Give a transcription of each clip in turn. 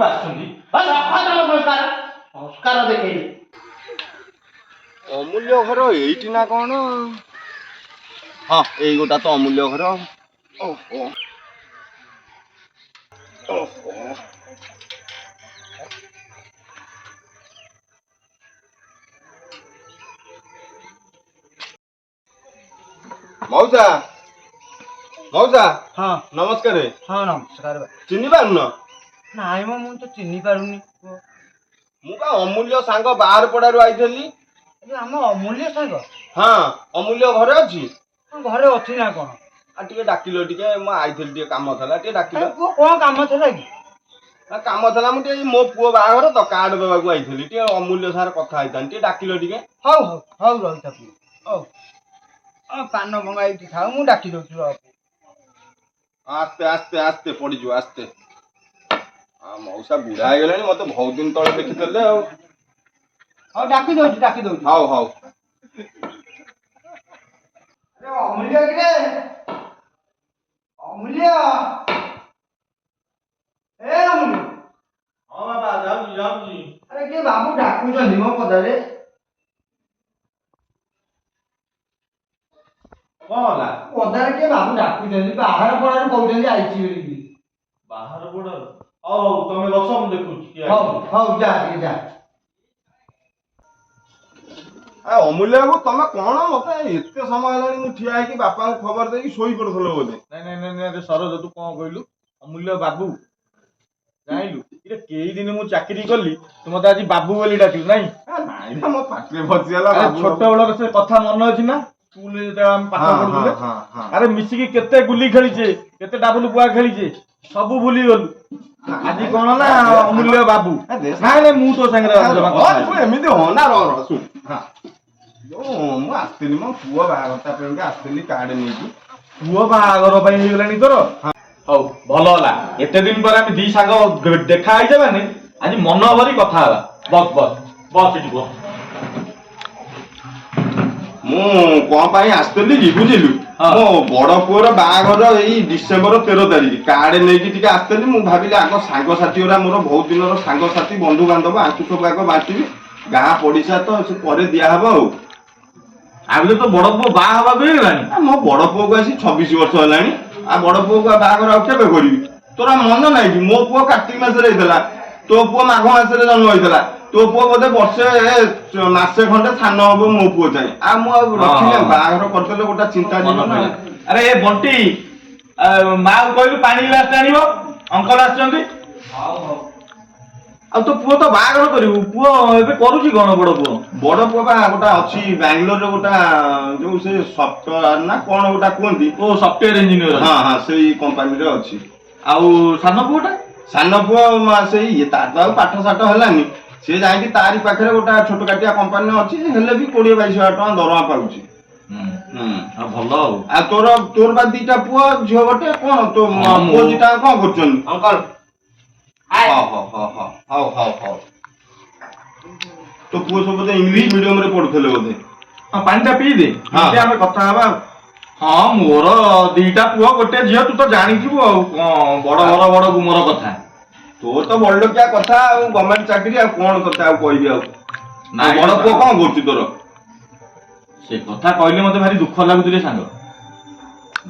ଘରକୁ ଆସୁଛନ୍ତି ସଂସ୍କାର ଦେଖେଇଲେ। ଅମୂଲ୍ୟ ଘର ଏଇଠି ନା କଣ? ହଁ ଏଇ ଗୋଟା ତ ଅମୂଲ୍ୟ ଘର। ଓହୋ ଓହୋ ମଉସା ମଉସା ହଁ ନମସ୍କାର। ହଁ ନମସ୍କାର। ଚିହ୍ନି ପାରୁନ? ନାଇଁ ମ ମୁଁ ତ ଚିହ୍ନି ପାରୁନି। ମୁଁ ବା ଅମୂଲ୍ୟ ସାଙ୍ଗ ବାହାର ପଡାରୁ ଆଇଥିଲି। ଆମ ଅମୂଲ୍ୟ ସାଙ୍ଗ? ହଁ ଅମୂଲ୍ୟ ଘରେ ଅଛି? ଘରେ ଅଛି ନା କଣ? ଆଉ ଟିକେ ଡାକିଲ ଟିକେ, ମୁଁ ଆଇଥିଲି ଟିକେ କାମ ଥିଲା, ଟିକେ ଡାକିଲ। ପୁଅ କଣ କାମ ଥିଲା କି? କାମ ଥିଲା, ମୁଁ ଟିକେ ମୋ ପୁଅ ବାହାଘର ତ କାର୍ଡ ଦେବାକୁ ଆଇଥିଲି, ଟିକେ ଅମୂଲ୍ୟ ସାଙ୍ଗରେ କଥା ହେଇଥାନ୍ତି, ଟିକେ ଡାକିଲ ଟିକେ। ହଉ ହଉ ହଉ ରହିଥା ପୁଅ। ହଉ ପାନ ଭଙ୍ଗା ଏଇଠି ଖାଉ, ମୁଁ ଡାକି ଦଉଛି ରହ। ଆସ୍ତେ ଆସ୍ତେ ଆସ୍ତେ ପଡିଯିବ ଆସ୍ତେ। ମଉସା ବୁଢା ହେଇଗଲାଣି, ମତେ ବହୁତ ଦିନ ତଳେ ଦେଖିଥିଲେ ଆଉ। ହଉ ଡାକି ଦଉଛି ଡାକି ଦଉଛି। ହଉ ହଉ। ଅମୂଲ୍ୟ କିରେ ଅମୂଲ୍ୟ, ଏ ଅମୂଲ୍ୟ। ହଁ ବାପା ଯାଉଛି ଯାଉଛି। ଆରେ କିଏ ବାବୁ ଡାକୁଛନ୍ତି ମୋ ପଦାରେ। କଣ ହେଲା? ପଦାରେ କିଏ ବାବୁ ଡାକୁଛନ୍ତି, ବାହାର ପଡାରୁ କହୁଛନ୍ତି ଆଇଛି ବୋଲି। ବାହାର ପଡାରୁ? ହଉ ହଉ ତମେ ବସ, ମୁଁ ଦେଖୁଛି କିଏ ହଉ ଆଇଛି। ହଉ ଯା ଟିକେ ଯା। ଅମୂଲ୍ୟ ବାବୁ ତମେ କଣ ମତେ ଏତେ ସମୟ ହେଲାଣି ମୁଁ ଠିଆ ହେଇକି ବାପାଙ୍କୁ ଖବର ଦେଇକି ଶୋଇ ପଡୁଥିଲ ବୋଧେ? ନାଇଁ ସରୋଜ ତୁ କଣ କହିଲୁ? ଅମୂଲ୍ୟ ବାବୁ ଜାଣିଲୁ, ଏଇଟା କେଇ ଦିନ ମୁଁ ଚାକିରି କଲି, ତୁ ମତେ ଆଜି ବାବୁ ବୋଲି ଡାକିଲୁ ନାଇଁ? ନାଇଁ ନା ମୋ ପାଟିରେ ଫସିଗଲା। ଛୋଟ ବେଳର ସେ କଥା ମନେ ଅଛି ନା? ସ୍କୁଲରେ ଯେତେବେଳେ ଆମେ ପାଠ ପଢୁଥିଲେ, ଆରେ ମିଶିକି କେତେ ଗୁଲି ଖେଳିଛେ, କେତେ ଡାବୁଲ ପୁଆ ଖେଳିଛେ, ସବୁ ଭୁଲିଗଲୁ। ଆଜି କଣ ନା ଅମୂଲ୍ୟ ବାବୁ। ନାଇଁ ମୁଁ ତୋ ସାଙ୍ଗରେ ଏମିତି ହନା ମୁଁ ଆସିଥିଲି ମୋ ପୁଅ ବାହାଘରଟା ପାଇଁ ଆସିଥିଲି କାର୍ଡ ନେଇକି। ପୁଅ ବାହାଘର ପାଇଁ ହେଇଗଲାଣି ତୋର? ହଉ ଭଲ ହେଲା, ଏତେ ଦିନ ପରେ ଆମେ ଦି ସାଙ୍ଗ ଦେଖା ହେଇଛେ ମାନେ ଆଜି ମନ ଭରି କଥା ହେବା। ବସ ବସ ବସ ଏଠି ବସ। ମୁଁ କଣ ପାଇଁ ଆସିଥିଲି କି ବୁଝିଲୁ? ମୋ ବଡ ପୁଅର ବାହାଘର ଏଇ ଡିସେମ୍ବର 13 ତାରିଖ। କାର୍ଡ ନେଇକି ଟିକେ ଆସିଥିଲି। ମୁଁ ଭାବିଲି ଆଗ ସାଙ୍ଗସାଥି ଗୁରା ମୋର ବହୁତ ଦିନର ସାଙ୍ଗସାଥି ବନ୍ଧୁବାନ୍ଧବ ଆଙ୍କୁ ସବୁ ଆଗ ବାଣ୍ଟିବି, ଗାଁ ପଡିଶା ତ ସେ ପରେ ଦିଆହବ ଆଉ। ଆଉ ତ ବଡ ପୁଅ ବାହା ହବାକୁ ହେଇଗଲାଣି? ମୋ ବଡ ପୁଅକୁ ଆସି 26 ବର୍ଷ ହେଲାଣି। ଆଉ ବଡ ପୁଅକୁ ବାହାଘର ଆଉ କେବେ କରିବି? ତୋର ମନ ନାହିଁ କି ମୋ ପୁଅ କାର୍ତ୍ତିକ ମାସରେ ହେଇଥିଲା, ତୋ ପୁଅ ମାଘ ମାସରେ ଜନ୍ମ ହେଇଥିଲା। ତୋ ପୁଅ ବୋଧେ ବର୍ଷେ ମାସେ ଖଣ୍ଡେ ସାନ ହବ ମୋ ପୁଅ ଚାହେଁ। ଆଉ ମୁଁ ଆଉ ରଖିଲେ ବାହାଘର କରିଦେଲେ ଗୋଟେ ଚିନ୍ତା ଯିବ ନା। ଆରେ ଏ ବଣ୍ଟି, ମାକୁ କହିଲୁ ପାଣି ଗ୍ଲାସ ଆଣିବ, ଅଙ୍କଲ ଆସିଛନ୍ତି। ଆଉ ତୋ ପୁଅ ତ ବାହାଘର କରିବୁ, ପୁଅ ଏବେ କରୁଛି କଣ ବଡ ପୁଅ? ବଡ ପୁଅ ବା ଗୋଟେ ଅଛି ବାଙ୍ଗାଲୋରରେ, ଗୋଟା ଯୋଉ ସେ ସଫ୍ଟୱେର ନା କଣ ଗୋଟା କୁହନ୍ତି। ଓ ସଫ୍ଟୱେର ଇଞ୍ଜିନିୟର? ହଁ ହଁ ସେଇ କମ୍ପାନୀରେ ଅଛି। ଆଉ ସାନ ପୁଅଟା? ସାନ ପୁଅ ସେଇ ତାର ତ ଆଉ ପାଠ ସାଠ ହେଲାନି, ସେ ଯାଇକି ତାରି ପାଖରେ ଗୋଟେ ଛୋଟ କାଟିଆ କମ୍ପାନୀରେ ଅଛି, ହେଲେ ବି 20-22 ହଜାର ଟଙ୍କା ଦରମା ପାଉଛି। ଭଲ ଆଉ ତୋର ବା ଦିଟା ପୁଅ ଝିଅ ଗୋଟେ, କଣ ତୋ ପୁଅ ଦିଟା କଣ କରୁଛନ୍ତି? ଅଙ୍କଲ ହଉ ତୋ ପୁଅ ସବୁ ବୋଧେ ଇଂଲିଶ ମିଡିୟମରେ ପଢୁଥିଲେ ବୋଧେ? ହଁ ପାଣିଟା ପିଇଦେ, ଆମେ କଥା ହବା। ହଁ ମୋର ଦିଟା ପୁଅ ଗୋଟେ ଝିଅ, ତୁ ତ ଜାଣିଥିବୁ ଆଉ କଣ ବଡ ଘର ବଡ ଗୁମର କଥା। ତୋର ତ ବଡ ଲୋକିଆ କଥା ଆଉ, ଗଭର୍ଣ୍ଣମେଣ୍ଟ ଚାକିରି, ଆଉ କଣ ତତେ ଆଉ କହିବି ଆଉ। ବଡ ପୁଅ କଣ କରୁଛି ତୋର? ସେ କଥା କହିଲେ ମତେ ଭାରି ଦୁଃଖ ଲାଗୁଥିଲେ ସାଙ୍ଗ।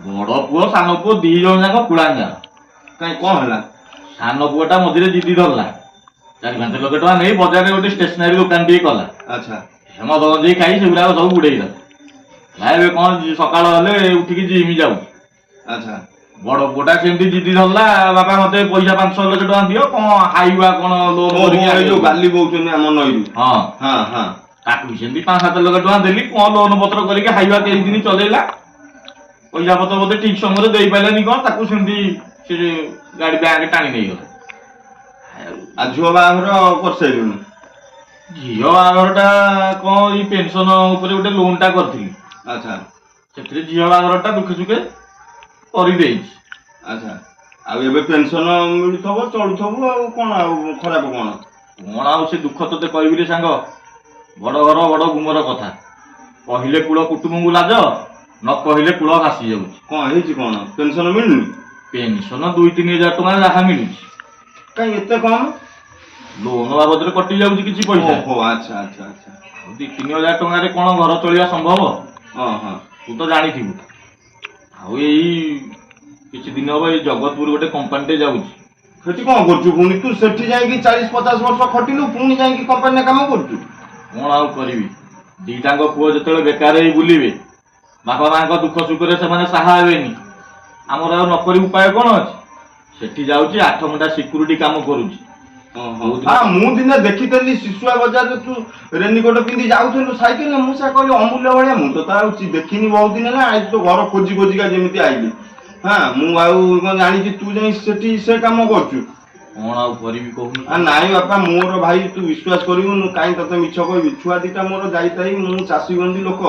ବଡ ପୁଅ ସାନ ପୁଅ ଦି ଜଣ ଯାକ କୁଳାଙ୍ଗାର। କାଇଁ କଣ ହେଲା? ସାନ ପୁଅଟା ମଝିରେ ଜିଦି ଧରିଲା, 4-5 ଲକ୍ଷ ଟଙ୍କା ନେଇ ବଜାରରେ ଗୋଟେ ଷ୍ଟେସନାରୀ ଦୋକାନ ଟିକେ କଲା। ଆଚ୍ଛା। ମଦ ଗଞ୍ଜେଇ ଖାଇ ସେଗୁଡାକ ସବୁ ବୁଡେଇଲା। ଏବେ କଣ ସକାଳ ହେଲେ ଉଠିକି ଜିମି ଯାଉଛି। ଆଚ୍ଛା। ବଡ ପୁଅଟା ସେମିତି ଜିଦି ଧରିଲା, ବାପା ମତେ ପଇସା 5-6 ଲକ୍ଷ ଟଙ୍କା ଦିଅ, କଣ ହାଇୱା କଣ ଲୋନ ଯୋଉ ବାଲି ବୋଉଛନ୍ତି ଆମ ନଈରୁ। ହଁ ତାକୁ ସେମିତି 5-7 ଲକ୍ଷ ଟଙ୍କା ଦେଲି, କଣ ଲୋନ ପତ୍ର କରିକି ହାଇୱା କେଇ ଦିନ ଚଲେଇଲା। ପଇସା ପତ୍ର ବୋଧେ ଠିକ ସମୟରେ ଦେଇପାରିଲାନି କଣ, ତାକୁ ସେମିତି ସେ ଗାଡି ବ୍ୟାଙ୍କ ଟାଣି ନେଇଗଲା। ଆଉ ଝିଅ ବାହାଘର କରିସାରିଲୁଣି? ଝିଅ ବାହାଘର ଟା କଣ ଏଇ ପେନସନ ଉପରେ ଗୋଟେ ଲୋନ ଟା କରିଥିଲି। ଆଚ୍ଛା। ସେଥିରେ ଝିଅ ବାହାଘର ଟା ଦୁଃଖେ ସୁଖେ କରିଦେଇଛି। ଆଚ୍ଛା। ଆଉ ଏବେ ପେନସନ ମିଳୁଥିବ ଚଳୁଥିବ ଆଉ କଣ, ଆଉ ଖରାପ କଣ? କଣ ଆଉ ସେ ଦୁଃଖ ତତେ କହିବିରେ ସାଙ୍ଗ, ବଡ ଘର ବଡ ଗୁମର କଥା। କହିଲେ କୂଳ କୁଟୁମ୍ବଙ୍କୁ ଲାଜ, ନ କହିଲେ କୂଳ ଭାସି ଯାଉଛି। କଣ ହେଇଛି, କଣ ପେନସନ ମିଳୁନି? ପେନସନ 2-3 ହଜାର ଟଙ୍କା ଯାହା ମିଳୁଛି। କାଇଁ ଏତେ କମ? ଲୋନ ବାବଦରେ କଟି ଯାଉଛି କିଛି ପଇସା। ଓହୋ ଆଚ୍ଛା ଆଚ୍ଛା ଆଚ୍ଛା। 2-3 ହଜାର ଟଙ୍କାରେ କଣ ଘର ଚଳିବା ସମ୍ଭବ? ହଁ ହଁ। ତୁ ତ ଜାଣିଥିବୁ। ଆଉ ଏଇ କିଛି ଦିନ ହବ ଏଇ ଜଗତପୁର ଗୋଟେ କମ୍ପାନୀଟେ ଯାଉଛି। ସେଠି କଣ କରୁଛୁ ପୁଣି? ତୁ ସେଠି ଯାଇକି 40-50 ବର୍ଷ ଖଟିଲୁ, ପୁଣି ଯାଇକି କମ୍ପାନୀରେ କାମ କରୁଛୁ? କଣ ଆଉ କରିବି, ଦିଟାଙ୍କ ପୁଅ ଯେତେବେଳେ ବେକାର ହେଇ ବୁଲିବେ, ବାପା ମାଙ୍କ ଦୁଃଖ ସୁଖରେ ସେମାନେ ସାହା ହେବେନି, ଆମର ଆଉ ନକରି ଉପାୟ କଣ ଅଛି? ସେଠି ଯାଉଛି 8 ଘଣ୍ଟା ସିକ୍ୟୁରିଟି କାମ କରୁଛି। ମୁଁ ଦିନେ ଦେଖିଥିଲି ଶିଶୁଆ ବଜାରରେ ତୁ ରେନିକୋଟ ପିନ୍ଧି ଯାଉଥିଲୁ ସାଇକେଲରେ। ମୁଁ ସେ କହିଲି ଅମୂଲ୍ୟ ଭଳିଆ, ମୁଁ ତ ଆଉ ଦେଖିନି ବହୁତ ଦିନ ହେଲା। ଆଜି ତ ଘର ଖୋଜି ଖୋଜିକା ଯେମିତି ଆଇଲି। ହଁ ମୁଁ ଆଉ କଣ ଜାଣିଛି ତୁ ଯାଇ ସେଠି ସେ କାମ କରୁଛୁ? କଣ ଆଉ କରିବି କହୁନୁ? ନାଇଁ ବାପା, ମୋର ଭାଇ ତୁ ବିଶ୍ୱାସ କରିବୁନୁ, କାହିଁ ତତେ ମିଛ କହିବି। ଛୁଆ ଦିଟା ମୋର ଯାଇଥାଇ, ମୁଁ ଚାଷୀ ବନ୍ଧି ଲୋକ,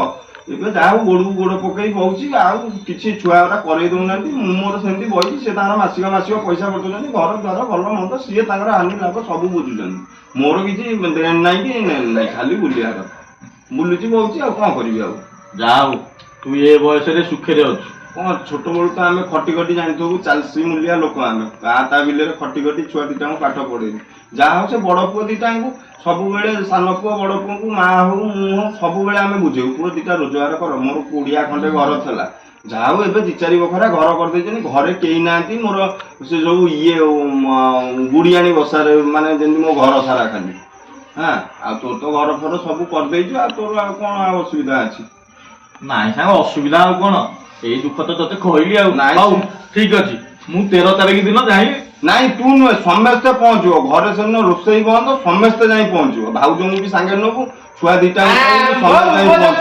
ଏବେ ଯାହା ହଉ ଗୋଡକୁ ଗୋଡ ପକେଇ ବଉଛି। ଆଉ କିଛି ଛୁଆ ଗୁଡା କରେଇ ଦଉନାହାନ୍ତି। ମୁଁ ମୋର ସେମିତି ବଇଛି, ସେ ତାଙ୍କର ମାସିକ ମାସିକ ପଇସା ପଠଉଛନ୍ତି। ଘର ଦ୍ୱାର ଭଲ ମନ୍ଦ ସିଏ ତାଙ୍କର ହାନି ଲାଭ ସବୁ ବୁଝୁଛନ୍ତି। ମୋର କିଛି ଦେଣ ନାହିଁ କି ନେଣ ନାହିଁ, ଖାଲି ବୁଲିବା କଥା। ବୁଲୁଛି ବଉଛି, ଆଉ କଣ କରିବି ଆଉ। ଯାହା ହଉ ତୁ ଏ ବୟସରେ ସୁଖରେ ଅଛୁ। କଣ ଛୋଟବେଳୁ ତ ଆମେ ଖଟି ଖଟି ଜାଣିଥିବୁ, ଚାଷୀ ମୂଲିଆ ଲୋକ ଆମେ। ତା ବିଲରେ ଖଟି ଖଟି ଛୁଆ ଦିଟାଙ୍କୁ ପାଠ ପଢେଇବୁ। ଯାହା ହଉ ସେ ବଡ ପୁଅ ଦିଟାଙ୍କୁ ସବୁବେଳେ, ସାନ ପୁଅ ବଡ ପୁଅଙ୍କୁ, ମା ହଉ ମୁଁ ହଉ ସବୁବେଳେ ଆମେ ବୁଝେଇବୁ, ପୁଅ ଦିଟା ରୋଜଗାର କର। ମୋର 20 ଖଣ୍ଡେ ଘର ଥିଲା, ଯାହା ହଉ ଏବେ 2-4 ବଖରା ଘର କରିଦେଇଛନ୍ତି। ଘରେ କେହି ନାହାନ୍ତି ମୋର, ସେ ସବୁ ଇଏ ଗୁଡିଆଣି ବସାରେ, ମାନେ ଯେମିତି ମୋ ଘର ସାରା ଖାଲି। ହଁ ଆଉ ତୋର ତ ଘର ଫର ସବୁ କରିଦେଇଛୁ, ଆଉ ତୋର ଆଉ କଣ ଆଉ ଅସୁବିଧା ଅଛି? ନାଇଁ ସାଙ୍ଗ, ଅସୁବିଧା ଆଉ କଣ, ଏଇ ଦୁଃଖ ତ ତତେ କହିଲି ଆଉ। ନାଇଁ ହଉ ଠିକ ଅଛି, ମୁଁ 13 ତାରିଖ ଦିନ ଯାଇ। ନାଇଁ ତୁ ନୁହେଁ, ସମସ୍ତେ ପହଞ୍ଚିବ। ଘରେ ସେଦିନ ରୋଷେଇ ବନ୍ଦ, ସମସ୍ତେ ଯାଇ ପହଞ୍ଚିବ। ଭାଉଜଙ୍କୁ ବି ସାଙ୍ଗରେ ନବୁ, ଛୁଆ ଦିଟା ସମସ୍ତେ ଯାଇ ପହଞ୍ଚିବ।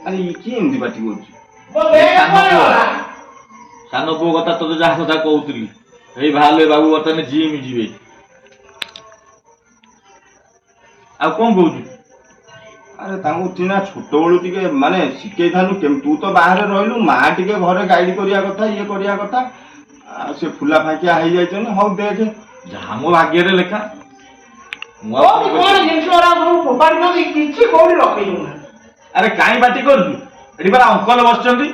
ଆରେ ଇଏ କିଏ ଏମିତି ପାଟି କରୁଛି? ସାନ ପୁଅ କଥା ତତେ ଯାହା କଥା କହୁଥିଲି, ଏଇ ବାହାରିଲେ ବାବୁ ବର୍ତ୍ତମାନ ଜିମ୍ ଯିବେ। ଆଉ କଣ କହୁଛୁ? ଆରେ ତାଙ୍କୁ ଚିହ୍ନା ଛୋଟବେଳୁ ଟିକେ ମାନେ ଶିଖେଇଥାନ୍ତୁ କେମିତି। ତୁ ତ ବାହାରେ ରହିଲୁ, ମା ଟିକେ ଘରେ ଗାଇଡ କରିବା କଥା, ଇଏ କରିବା କଥା। ଆଉ ସେ ଫୁଲା ଫାଙ୍କିଆ ହେଇଯାଇଛନ୍ତି। ହଉ ଦେଖେ ଯାହା ମୋ ଭାଗ୍ୟରେ ଲେଖା। ଆରେ କାହିଁ ପାଟି କରୁଛୁ? ଏଠି ପରା ଅଙ୍କଲ ବସିଛନ୍ତି।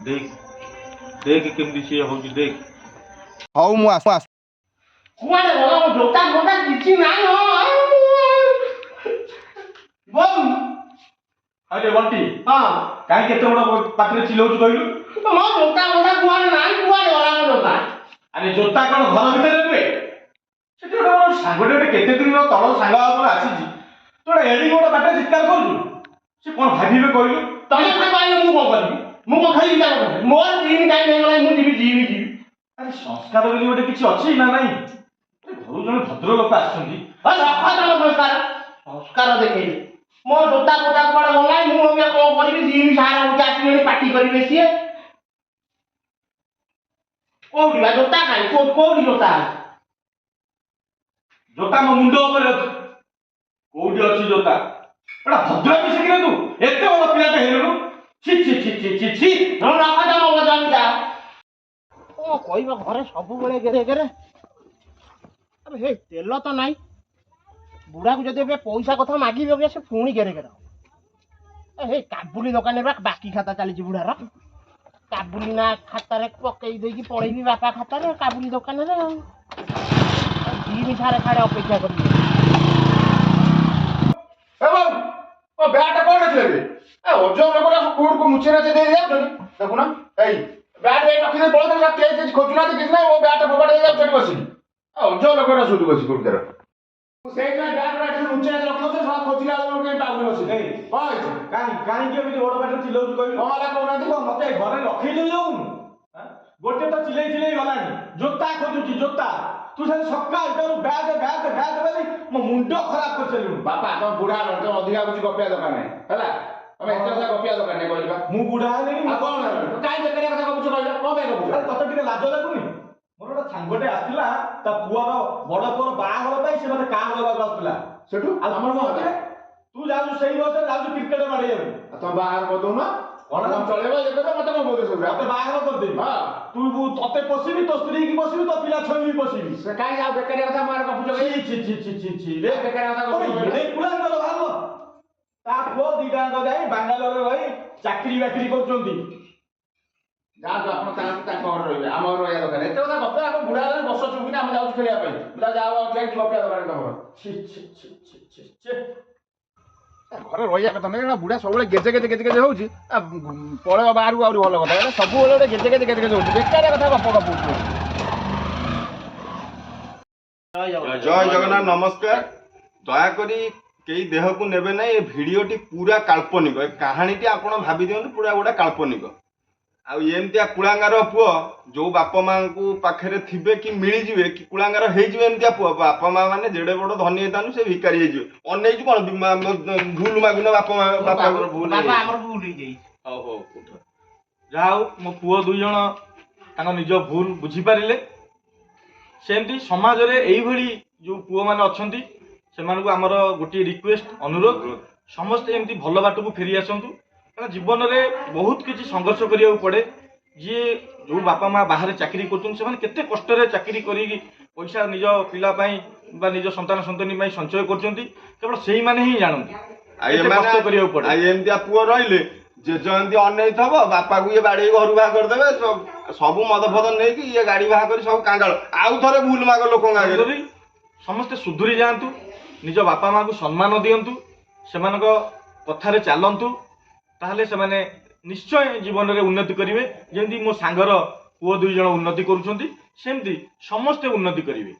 ଦେଖ ଦେଖ କେମିତି ସିଏ ହଉଛି, ଦେଖ। ହଉ ମୁଁ ଆସ ଆସ। କୁଆଡେ ଗଲା ମୋ ଜୋତା ଫୋତା କିଛି ନାହିଁ। ଆରେ ବଣ୍ଟି, ହଁ କାହିଁ କେତେ ବଡ ପାଟିରେ ଚିଲଉଛୁ କହିଲୁ? ମୋ ଜୋତା ଫୋତା କୁଆଡେ ନାହିଁ, କୁଆଡେ ଗଲା ମୋ ଜୋତା? ଆରେ ଜୋତା କଣ ଘର ଭିତରେ ରୁହେ? ସେଠି ଗୋଟେ ମୋର ସାଙ୍ଗଟେ, ଗୋଟେ କେତେ ଦିନର ତଳ ସାଙ୍ଗ ଆମର ଆସିଛି, ତୁ ଗୋଟେ ଏଡି ବଡ ପାଟିରେ ଚିତ୍କାର କରୁଛୁ। ସେ କଣ ଭାବିବେ କହିଲୁ? ତମେ ସାଙ୍ଗ ଆଇଲେ ମୁଁ କଣ କରିବି? ମୁଁ କଣ ଖାଇବି ତା କଥା? ମୋର ଜିମ୍ ଟାଇମ୍ ହେଇଗଲାଣି, ମୁଁ ଯିବି ଯିବି। ଆରେ ସଂସ୍କାର ବୋଲି ଗୋଟେ କିଛି ଅଛି ନା ନାହିଁ? ଘରୁ ଜଣେ ଭଦ୍ର ଲୋକ ଆସିଛନ୍ତି। ସଂସ୍କାର ଦେଖେଇଲି। ମୋ ଜୋତା ଫୋତା କୁଆଡେ ଗଲାଣି, ମୁଁ ଏବେ କଣ କରିବି? ଜିମ୍ ସାର ଆସିଲେଣି, ପାଟି କରିବେ ସିଏ। କୋଉଠି ବା ଜୋତା କାଇଁ? କୋଉଠି ଜୋତା? ଜୋତା ମୋ ମୁଣ୍ଡ ଉପରେ ଅଛି। କୋଉଠି ଅଛି ଜୋତା? ଏଟା ଭଦ୍ର ବି ଶିଖିଲେ ତୁ? ଏତେ ବଡ ପିଲାଟେ ହେଇଗଲୁ। ଛି ଛି ଛି ଛି ଛି ଛି। କଣ କହିବ ଘରେ ସବୁବେଳେ ଗେରେ ଗେରେ। ଆବେ ହେ ତେଲ ତ ନାହିଁ। ବୁଢାକୁ ଯଦି ଏବେ ପଇସା କଥା ମାଗିବି, ଏବେ ସେ ପୁଣି ଗେରେ ଗେରେ। ହେ କାବୁଲି ଦୋକାନରେ ବା ବାକି ଖାତା ଚାଲିଛି ବୁଢାର। କାବୁଲି ନା ଖାତାରେ ପକେଇ ଦେଇକି ପଳେଇବି ବାପା ଖାତାରେ, କାବୁଲି ଦୋକାନରେ ଆଉ। ଜିମ୍ ସାରେ ଖାଡେ ଅପେକ୍ଷା କରିବି। ବ୍ୟାଟ କଣ ଅଛି ଏବେ? ଓଜନ ଲୋକଟା କୋଉଠୁ ମୁଛିରେ ଦେଇ ଯାଉଛନ୍ତି। ଦେଖୁନ ଏଇ ବ୍ୟାଟ ଏଇ ରଖିଦେଇ ପଳଉଛନ୍ତି, କେହି ଖୋଜୁନାହାନ୍ତି କିଛି ନାହିଁ। ମୋ ବ୍ୟାଟ ଫୋପାଡ଼ି ଦେଇ ଯାଉଛନ୍ତି ବସିକି। ଓଜନ ଲୋକଟା ସୁଧୁ ବସି କୋଉଠି ତାର। ସେଇଥିପାଇଁ ବ୍ୟାଟ ମୁଛିରେ ରଖିଦଉଛନ୍ତି, ସବ ଖୋଜିଲା ବେଳକୁ କେହି ପାଉନି ବସିକି। କଣ ହେଇଛି? କାହିଁକି ଏମିତି ବଡ ପାଟିରେ ଚିଲଉଛୁ କହିଲୁ? କଣ ହେଲା କହୁନାହାନ୍ତି? ମତେ ଘରେ ରଖେଇ ଦେଇଯାଉନୁ। ଗୋଟେ ତ ଚିଲେଇ ଚିଲେଇ ଗଲାଣି, ଜୋତା ଖୋଜୁଛି ଜୋତା। ତୁ ସେ ସକାଳୁ ବ୍ୟାଗ ବ୍ୟାଗ ବ୍ୟାଗ ବୋଲି ମୋ ମୁଣ୍ଡ ଖରାପ କରିସାରିଲୁଣି। ବାପା ତମ ବୁଢା ତମେ ଅଧିକା କିଛି ଗପିବା ଦରକାର ନାହିଁ ହେଲା। ତମେ ଏତେ କଥା ଗପିବା ଦରକାର ନାହିଁ କହିଲି ବା। ମୁଁ ବୁଢା ହେଲିଣି। ଆଉ କଣ କାହିଁ ବେକାରିଆ କଥା କହୁଛ କହିଲ? କଣ ପାଇଁ କହୁଛ? ତତେ ଟିକେ ଲାଜ ଲାଗୁନି? ମୋର ଗୋଟେ ସାଙ୍ଗଟେ ଆସିଥିଲା, ତା ପୁଅର ବଡ ପୁଅର ବାହାଘର ପାଇଁ ସେ ମତେ କାମ ଦେବାକୁ ଆସୁଥିଲା। ସେଠୁ ଆଉ ଆମର କଣ ହେଲା? ତୁ ଯାଉଛୁ ସେଇ ବୟସରେ ଯାଉଛୁ କ୍ରିକେଟ ବାଡେଇବାକୁ। ତମେ ବାହାଘର କରିଦଉନ। କଣ ଚଳେଇବ ଇଏ କରିବ, ମତେ କଣ କହୁଛ ସବୁ? ମତେ ବାହାଘର କରିଦେବି। ହଁ ତତେ ପଶିବି, ତୋ ସ୍ତ୍ରୀ କି ପଶିବି, ତୋ ପିଲା ଛୁଆ ବି ପଶିବି। ସେ କାହିଁ ଆଉ ବେକାରିଆ କଥା ମାର ଗପୁଛ? ବେକାରିଆ କଥା ଗପୁଛ। ତା ପୁଅ ଦିଟାଙ୍କ ଯାଇ ବାଙ୍ଗାଲୋରରେ ରହି ଚାକିରି ବାକିରି କରୁଛନ୍ତି। ଯାଆନ୍ତୁ ଆପଣ ଚାହାନ୍ତୁ ତାଙ୍କ ଘରେ ରହିବେ ଆମ ଘରେ ରହିବା ଦରକାର ଏତେ କଥା ଗପ ଆମ ବୁଢା ହେଲେ ବସ ଚୁପିନା ଆମେ ଯାଉଛୁ ଖେଳିବା ପାଇଁ ବୁଢା ଯାଅ ଯାଇକି ଗପିବା ଦରକାର ତମର ଛି ଛି ଛି ଛି ଛି ଛି ଘରେ ରହିବା କଥା ନୁହେଁ ବୁଢା ସବୁବେଳେ ଗେଜେ ଗେଜେ ଗେଜେ ଗେଜେ ହଉଛି ପଳେଇବା ବାହାରକୁ ଆହୁରି ଭଲ କଥା ସବୁବେଳେ ଗୋଟେ ଗେଜେ ଗେଜେ ଗେଜେ ଗେଜେ ହଉଛି ବେକାରିଆ କଥା ଗପ ଗପୁଛୁ। ଜୟ ଜଗନ୍ନାଥ ନମସ୍କାର। ଦୟାକରି କେହି ଦେହକୁ ନେବେ ନାହିଁ ଏ ଭିଡିଓଟି ପୁରା କାଳ୍ପନିକ ଏ କାହାଣୀଟି ଆପଣ ଭାବି ଦିଅନ୍ତୁ ପୁରା ଗୋଟେ କାଳ୍ପନିକ। ଆଉ ଏମିତିଆ କୁଳାଙ୍ଗାର ପୁଅ ଯୋଉ ବାପା ମାଙ୍କୁ ପାଖରେ ଥିବେ କି ମିଳିଯିବେ କି କୁଳାଙ୍ଗାର ହେଇଯିବେ ଏମିତିଆ ପୁଅ ବାପା ମା ମାନେ ଯେଡେ ବଡ ଧନୀ ହେଇଥାନ୍ତୁ ସେ ଭିକାରୀ ହେଇଯିବେ ଅନେଇଛୁ କଣ ଭୁଲ ମାଗୁନ ବାପା ମା ବାପାଙ୍କର ଭୁଲ ହେଇଯାଇଛି। ହଉ ହଉ ଉଠ। ଯାହା ହଉ ମୋ ପୁଅ 2 ଜଣ ତାଙ୍କ ନିଜ ଭୁଲ ବୁଝିପାରିଲେ। ସେମିତି ସମାଜରେ ଏଇଭଳି ଯୋଉ ପୁଅମାନେ ଅଛନ୍ତି ସେମାନଙ୍କୁ ଆମର ଗୋଟିଏ ରିକ୍ୱେଷ୍ଟ ଅନୁରୋଧ ସମସ୍ତେ ଏମିତି ଭଲ ବାଟକୁ ଫେରି ଆସନ୍ତୁ। କାରଣ ଜୀବନରେ ବହୁତ କିଛି ସଂଘର୍ଷ କରିବାକୁ ପଡେ। ଯିଏ ଯୋଉ ବାପା ମା ବାହାରେ ଚାକିରି କରୁଛନ୍ତି ସେମାନେ କେତେ କଷ୍ଟରେ ଚାକିରି କରିକି ପଇସା ନିଜ ପିଲା ପାଇଁ ବା ନିଜ ସନ୍ତାନ ସନ୍ତତି ପାଇଁ ସଞ୍ଚୟ କରୁଛନ୍ତି କେବଳ ସେଇମାନେ ହିଁ ଜାଣନ୍ତି କେତେ କଷ୍ଟ କରିବାକୁ ପଡେ। ଏମିତିଆ ପୁଅ ରହିଲେ ଜେଜ ଏମିତି ଅନେଇଥିବ ବାପାକୁ ଇଏ ବାଡେଇ ଘରୁ ବାହା କରିଦେବେ ସବୁ ମଦ ଫଦ ନେଇକି ଇଏ ଗାଡି ବାହା କରି ସବୁ କାଙ୍ଗାଳ ଆଉ ଥରେ ଭୁଲ ମାଗ ଲୋକଙ୍କ ଆଗରେ। ସମସ୍ତେ ସୁଧୁରି ଯାଆନ୍ତୁ ନିଜ ବାପା ମାଙ୍କୁ ସମ୍ମାନ ଦିଅନ୍ତୁ ସେମାନଙ୍କ କଥାରେ ଚାଲନ୍ତୁ ତାହେଲେ ସେମାନେ ନିଶ୍ଚୟ ଜୀବନରେ ଉନ୍ନତି କରିବେ। ଯେମିତି ମୋ ସାଙ୍ଗର ପୁଅ 2 ଜଣ ଉନ୍ନତି କରୁଛନ୍ତି ସେମିତି ସମସ୍ତେ ଉନ୍ନତି କରିବେ।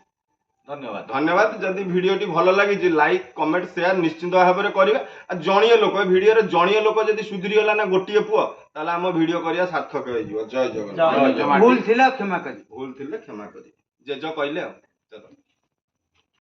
ଧନ୍ୟବାଦ ଧନ୍ୟବାଦ। ଯଦି ଭିଡିଓଟି ଭଲ ଲାଗିଛି ଲାଇକ୍ କମେଣ୍ଟ ସେୟାର ନିଶ୍ଚିତ ଭାବରେ କରିବେ। ଆଉ ଜଣିଏ ଲୋକ ଏ ଭିଡିଓରେ ଜଣିଏ ଲୋକ ଯଦି ସୁଧୁରି ଗଲା ନା ଗୋଟିଏ ପୁଅ ତାହେଲେ ଆମ ଭିଡିଓ କରିବା ସାର୍ଥକ ହେଇଯିବ। ଜୟ ଜଗନ୍ନାଥ। ଭୁଲ ଥିଲା କ୍ଷମା କରି ଭୁଲ ଥିଲେ କ୍ଷମା କରି ଜେଜ କହିଲେ ଆଉ ଚାଲ।